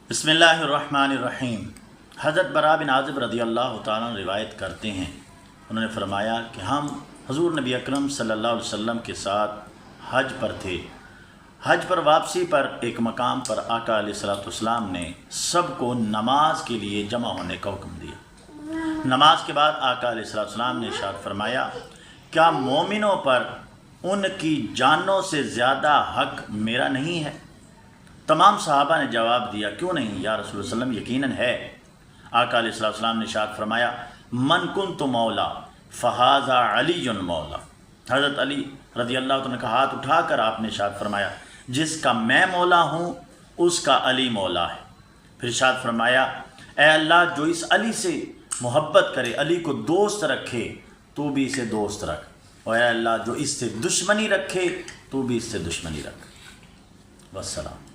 बिस्मिल्लाहिर्रहमानिर्रहीम। हज़रत बरा बिन आज़िब रज़ी अल्लाह तआला अन्हु रिवायत करते हैं, उन्होंने फरमाया कि हम हुज़ूर नबी अकरम सल्लल्लाहु अलैहि वसल्लम के साथ हज पर थे। हज पर वापसी पर एक मकाम पर आका अलैहिस्सलाम ने सबको नमाज के लिए जमा होने का हुक्म दिया। नमाज के बाद आका अलैहिस्सलाम ने इरशाद फरमाया, क्या मोमिनों पर उनकी जानों से ज़्यादा हक मेरा नहीं है? तमाम सहाबा ने जवाब दिया, क्यों नहीं या रसूल सल्लम, यकीनन है। आका अलैहिस्सलाम ने इरशाद फरमाया, मन कुन्तु मौला फ़हाज़ा अलीयुन मौला। हज़रत अली रज़ी अल्लाह तआला का हाथ उठाकर आपने इरशाद फरमाया, जिसका मैं मौला हूँ उसका अली मौला है। फिर इरशाद फरमाया, ए अल्लाह, जो इस अली से मोहब्बत करे, अली को दोस्त रखे, तू भी इसे दोस्त रख, और ए अल्लाह, जो इससे दुश्मनी रखे, तू भी इससे दुश्मनी रख। वस्सलाम।